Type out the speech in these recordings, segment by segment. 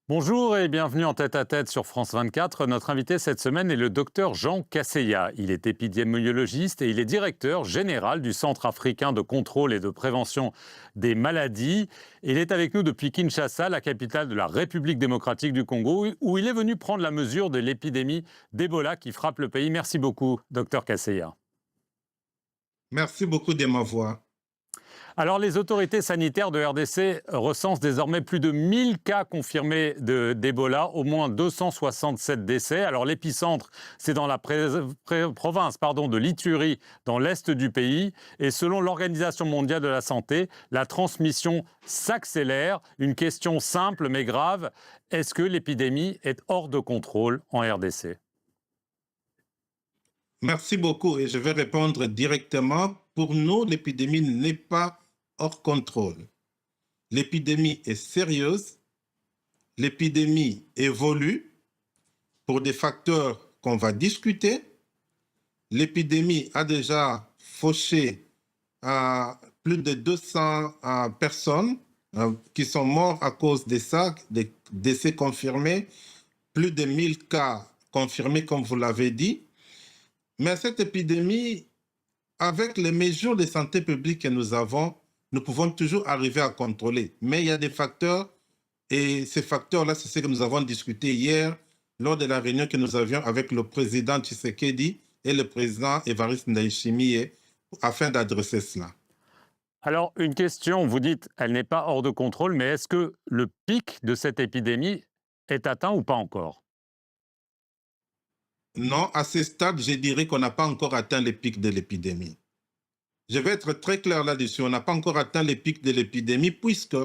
Bonjour et bienvenue en tête-à-tête sur France 24. Notre invité cette semaine est le docteur Jean Casseya. Il est épidémiologiste et il est directeur général du Centre africain de contrôle et de prévention des maladies. Il est avec nous depuis Kinshasa, la capitale de la République démocratique du Congo, où il est venu prendre la mesure de l'épidémie d'Ebola qui frappe le pays. Merci beaucoup, docteur Casseya. Merci beaucoup de m'avoir. Alors, les autorités sanitaires de RDC recensent désormais plus de 1000 cas confirmés d'Ebola, au moins 267 décès. Alors, l'épicentre, c'est dans la province de l'Ituri, dans l'est du pays. Et selon l'Organisation mondiale de la santé, la transmission s'accélère. Une question simple mais grave, est-ce que l'épidémie est hors de contrôle en RDC? Merci beaucoup et je vais répondre directement. Pour nous, l'épidémie n'est pas hors contrôle. L'épidémie est sérieuse, l'épidémie évolue pour des facteurs qu'on va discuter. L'épidémie a déjà fauché plus de 200 personnes qui sont mortes à cause de ça, des décès confirmés, plus de 1000 cas confirmés comme vous l'avez dit. Mais cette épidémie, avec les mesures de santé publique que nous avons, nous pouvons toujours arriver à contrôler. Mais il y a des facteurs, et ces facteurs-là, c'est ce que nous avons discuté hier lors de la réunion que nous avions avec le président Tshisekedi et le président Évariste Ndayishimiye afin d'adresser cela. Alors, une question, vous dites, elle n'est pas hors de contrôle, mais est-ce que le pic de cette épidémie est atteint ou pas encore? Non, à ce stade, je dirais qu'on n'a pas encore atteint le pic de l'épidémie. Je vais être très clair là-dessus. On n'a pas encore atteint le pic de l'épidémie puisque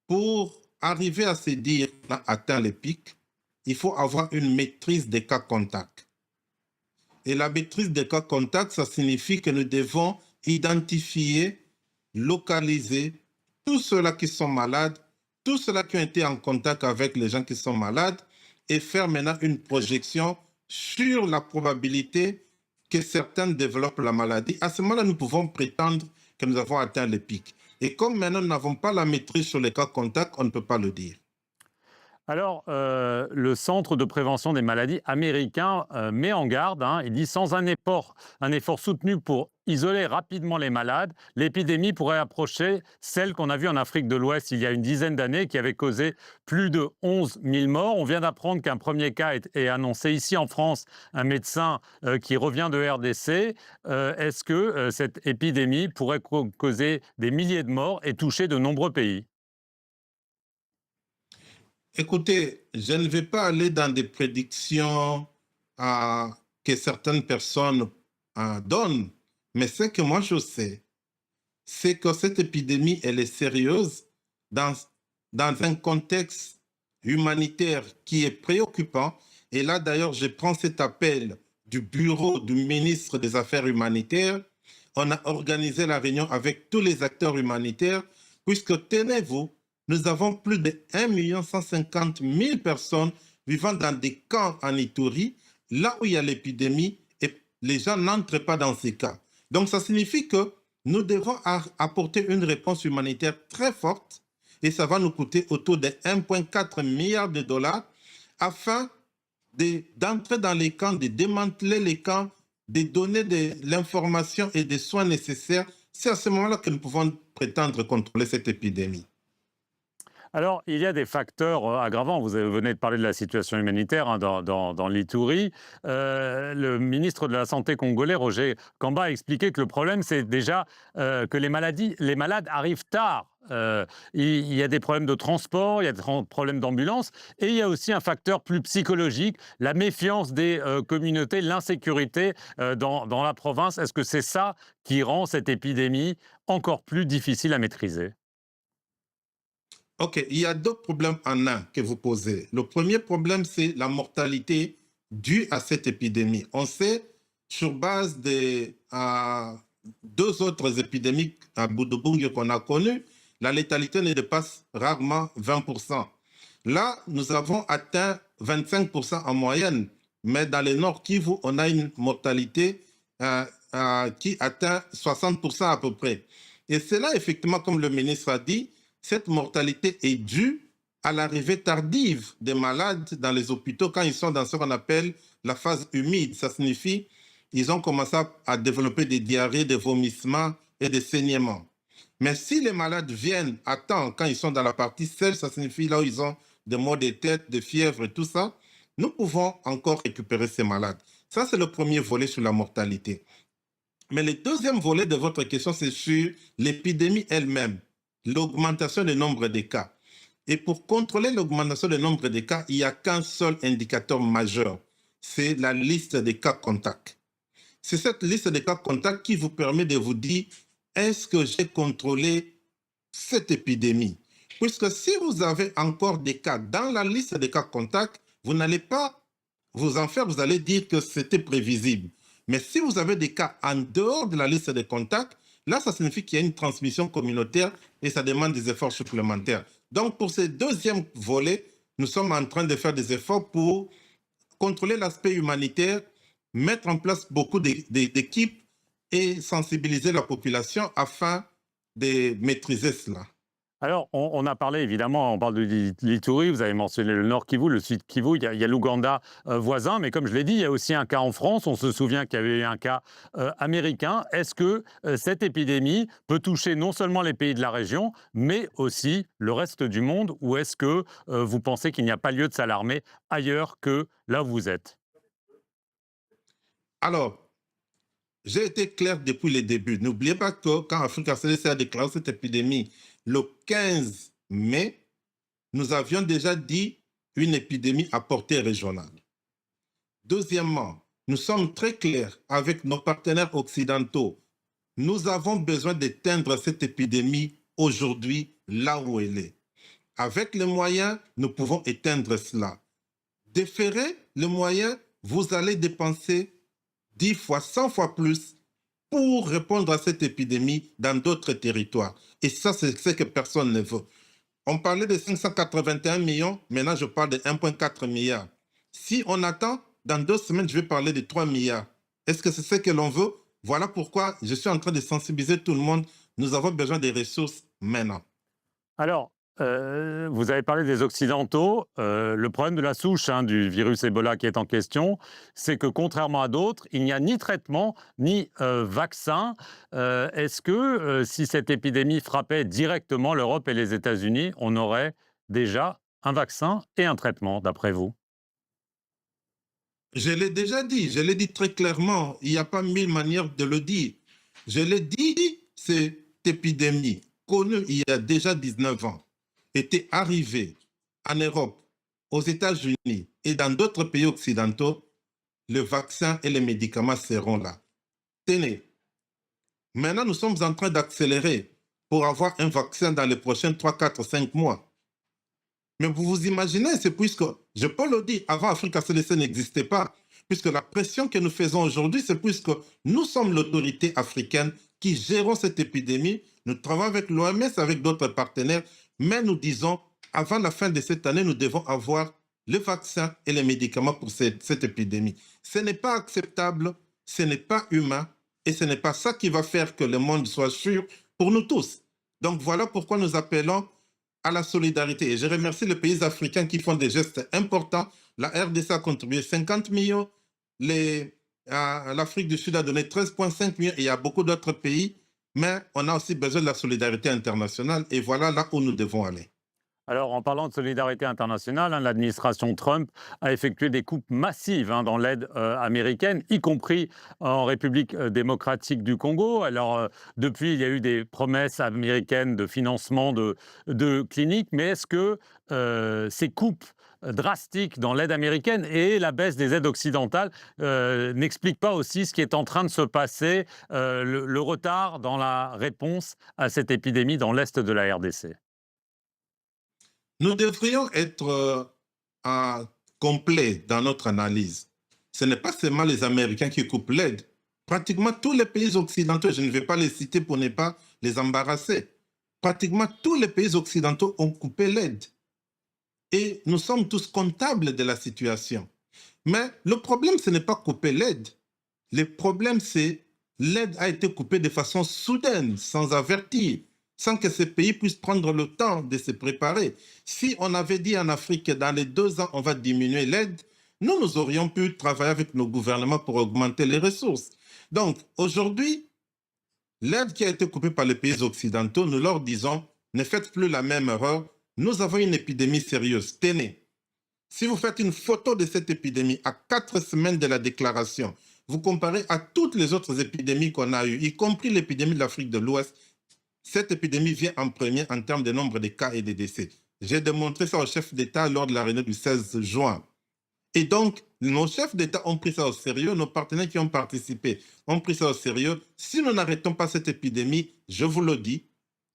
pour arriver à se dire qu'on a atteint le pic, il faut avoir une maîtrise des cas contacts. Et la maîtrise des cas contacts, ça signifie que nous devons identifier, localiser tous ceux-là qui sont malades, tous ceux-là qui ont été en contact avec les gens qui sont malades et faire maintenant une projection sur la probabilité que certains développent la maladie. À ce moment-là, nous pouvons prétendre que nous avons atteint le pic. Et comme maintenant nous n'avons pas la maîtrise sur les cas contacts, on ne peut pas le dire. Alors, le Centre de prévention des maladies américain met en garde, hein, il dit sans un effort soutenu pour isoler rapidement les malades, l'épidémie pourrait approcher celle qu'on a vue en Afrique de l'Ouest il y a une dizaine d'années, qui avait causé plus de 11 000 morts. On vient d'apprendre qu'un premier cas est annoncé ici en France, un médecin qui revient de RDC. Est-ce que cette épidémie pourrait causer des milliers de morts et toucher de nombreux pays? Écoutez, je ne vais pas aller dans des prédictions euh, que certaines personnes donnent, mais ce que moi je sais, c'est que cette épidémie, elle est sérieuse dans, dans un contexte humanitaire qui est préoccupant. Et là, d'ailleurs, je prends cet appel du bureau du ministre des Affaires humanitaires. On a organisé la réunion avec tous les acteurs humanitaires, puisque, tenez-vous, nous avons plus de 1 150 000 personnes vivant dans des camps en Ituri, là où il y a l'épidémie, et les gens n'entrent pas dans ces cas. Donc, ça signifie que nous devons apporter une réponse humanitaire très forte et ça va nous coûter autour de 1,4 milliard de dollars afin d'entrer dans les camps, de démanteler les camps, de donner de l'information et des soins nécessaires. C'est à ce moment-là que nous pouvons prétendre contrôler cette épidémie. Alors, il y a des facteurs aggravants. Vous venez de parler de la situation humanitaire, hein, dans l'Ituri. Le ministre de la Santé congolais, Roger Kamba, a expliqué que le problème, c'est déjà que les malades arrivent tard. Il y a des problèmes de transport, il y a des problèmes d'ambulance, et il y a aussi un facteur plus psychologique, la méfiance des communautés, l'insécurité dans la province. Est-ce que c'est ça qui rend cette épidémie encore plus difficile à maîtriser? OK, il y a deux problèmes en un que vous posez. Le premier problème, c'est la mortalité due à cette épidémie. On sait, sur base de deux autres épidémies à Boudouboungue qu'on a connues, la létalité ne dépasse rarement 20%. Là, nous avons atteint 25% en moyenne, mais dans le nord Kivu, on a une mortalité qui atteint 60% à peu près. Et c'est là, effectivement, comme le ministre a dit, cette mortalité est due à l'arrivée tardive des malades dans les hôpitaux quand ils sont dans ce qu'on appelle la phase humide. Ça signifie qu'ils ont commencé à développer des diarrhées, des vomissements et des saignements. Mais si les malades viennent à temps quand ils sont dans la partie sèche, ça signifie là où ils ont des maux de tête, des fièvres et tout ça, nous pouvons encore récupérer ces malades. Ça, c'est le premier volet sur la mortalité. Mais le deuxième volet de votre question, c'est sur l'épidémie elle-même, l'augmentation du nombre de cas. Et pour contrôler l'augmentation du nombre de cas, il n'y a qu'un seul indicateur majeur, c'est la liste des cas contacts. C'est cette liste des cas contacts qui vous permet de vous dire, est-ce que j'ai contrôlé cette épidémie? Puisque si vous avez encore des cas dans la liste des cas contacts, vous n'allez pas vous en faire, vous allez dire que c'était prévisible. Mais si vous avez des cas en dehors de la liste des contacts, là, ça signifie qu'il y a une transmission communautaire et ça demande des efforts supplémentaires. Donc, pour ce deuxième volet, nous sommes en train de faire des efforts pour contrôler l'aspect humanitaire, mettre en place beaucoup d'équipes et sensibiliser la population afin de maîtriser cela. Alors, on a parlé évidemment, on parle de l'Ituri, vous avez mentionné le Nord Kivu, le Sud Kivu, il y a l'Ouganda voisin, mais comme je l'ai dit, il y a aussi un cas en France. On se souvient qu'il y avait eu un cas américain. Est-ce que cette épidémie peut toucher non seulement les pays de la région, mais aussi le reste du monde? Ou est-ce que vous pensez qu'il n'y a pas lieu de s'alarmer ailleurs que là où vous êtes? Alors, j'ai été clair depuis le début. N'oubliez pas que quand Africa CDC a déclaré cette épidémie le 15 mai, nous avions déjà dit une épidémie à portée régionale. Deuxièmement, nous sommes très clairs avec nos partenaires occidentaux. Nous avons besoin d'éteindre cette épidémie aujourd'hui, là où elle est. Avec les moyens, nous pouvons éteindre cela. Déférer les moyens, vous allez dépenser 10 fois, 100 fois plus pour répondre à cette épidémie dans d'autres territoires. Et ça, c'est ce que personne ne veut. On parlait de 581 millions, maintenant je parle de 1,4 milliard. Si on attend, dans 2 semaines, je vais parler de 3 milliards. Est-ce que c'est ce que l'on veut? Voilà pourquoi je suis en train de sensibiliser tout le monde. Nous avons besoin des ressources maintenant. Alors, vous avez parlé des Occidentaux. Le problème de la souche du virus Ebola qui est en question, c'est que contrairement à d'autres, il n'y a ni traitement ni vaccin. Est-ce que si cette épidémie frappait directement l'Europe et les États-Unis, on aurait déjà un vaccin et un traitement, d'après vous? Je l'ai déjà dit, je l'ai dit très clairement. Il n'y a pas mille manières de le dire. Je l'ai dit, cette épidémie, connue il y a déjà 19 ans, était arrivée en Europe, aux États-Unis et dans d'autres pays occidentaux, le vaccin et les médicaments seront là. Tenez, maintenant nous sommes en train d'accélérer pour avoir un vaccin dans les prochains 3, 4, 5 mois. Mais vous vous imaginez, c'est puisque, je peux le dire, avant Africa CDC n'existait pas, puisque la pression que nous faisons aujourd'hui, c'est puisque nous sommes l'autorité africaine qui gérons cette épidémie. Nous travaillons avec l'OMS, avec d'autres partenaires, mais nous disons, avant la fin de cette année, nous devons avoir le vaccin et les médicaments pour cette épidémie. Ce n'est pas acceptable, ce n'est pas humain, et ce n'est pas ça qui va faire que le monde soit sûr pour nous tous. Donc voilà pourquoi nous appelons à la solidarité. Et je remercie les pays africains qui font des gestes importants. La RDC a contribué 50 millions, l'Afrique du Sud a donné 13,5 millions et il y a beaucoup d'autres pays. Mais on a aussi besoin de la solidarité internationale et voilà là où nous devons aller. Alors, en parlant de solidarité internationale, l'administration Trump a effectué des coupes massives dans l'aide américaine, y compris en République démocratique du Congo. Alors, depuis, il y a eu des promesses américaines de financement de cliniques, mais est-ce que ces coupes drastiques dans l'aide américaine et la baisse des aides occidentales n'expliquent pas aussi ce qui est en train de se passer, le retard dans la réponse à cette épidémie dans l'est de la RDC? Nous devrions être complets dans notre analyse. Ce n'est pas seulement les Américains qui coupent l'aide. Pratiquement tous les pays occidentaux, je ne vais pas les citer pour ne pas les embarrasser, pratiquement tous les pays occidentaux ont coupé l'aide. Et nous sommes tous comptables de la situation. Mais le problème, ce n'est pas couper l'aide. Le problème, c'est l'aide a été coupée de façon soudaine, sans avertir. sans que ces pays puissent prendre le temps de se préparer. Si on avait dit en Afrique que dans les 2 ans, on va diminuer l'aide, nous aurions pu travailler avec nos gouvernements pour augmenter les ressources. Donc, aujourd'hui, l'aide qui a été coupée par les pays occidentaux, nous leur disons, ne faites plus la même erreur. Nous avons une épidémie sérieuse. Tenez, si vous faites une photo de cette épidémie à 4 semaines de la déclaration, vous comparez à toutes les autres épidémies qu'on a eues, y compris l'épidémie de l'Afrique de l'Ouest, cette épidémie vient en premier en termes de nombre de cas et de décès. J'ai démontré ça au chef d'État lors de la réunion du 16 juin. Et donc, nos chefs d'État ont pris ça au sérieux, nos partenaires qui ont participé ont pris ça au sérieux. Si nous n'arrêtons pas cette épidémie, je vous le dis,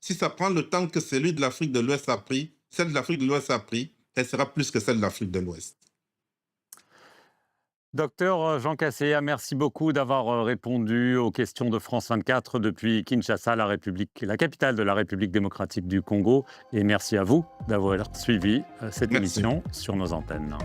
si ça prend le temps que celui de l'Afrique de l'Ouest a pris, celle de l'Afrique de l'Ouest a pris, elle sera plus que celle de l'Afrique de l'Ouest. Docteur Jean Casséa, merci beaucoup d'avoir répondu aux questions de France 24 depuis Kinshasa, la capitale de la République démocratique du Congo. Et merci à vous d'avoir suivi cette Merci. émission sur nos antennes.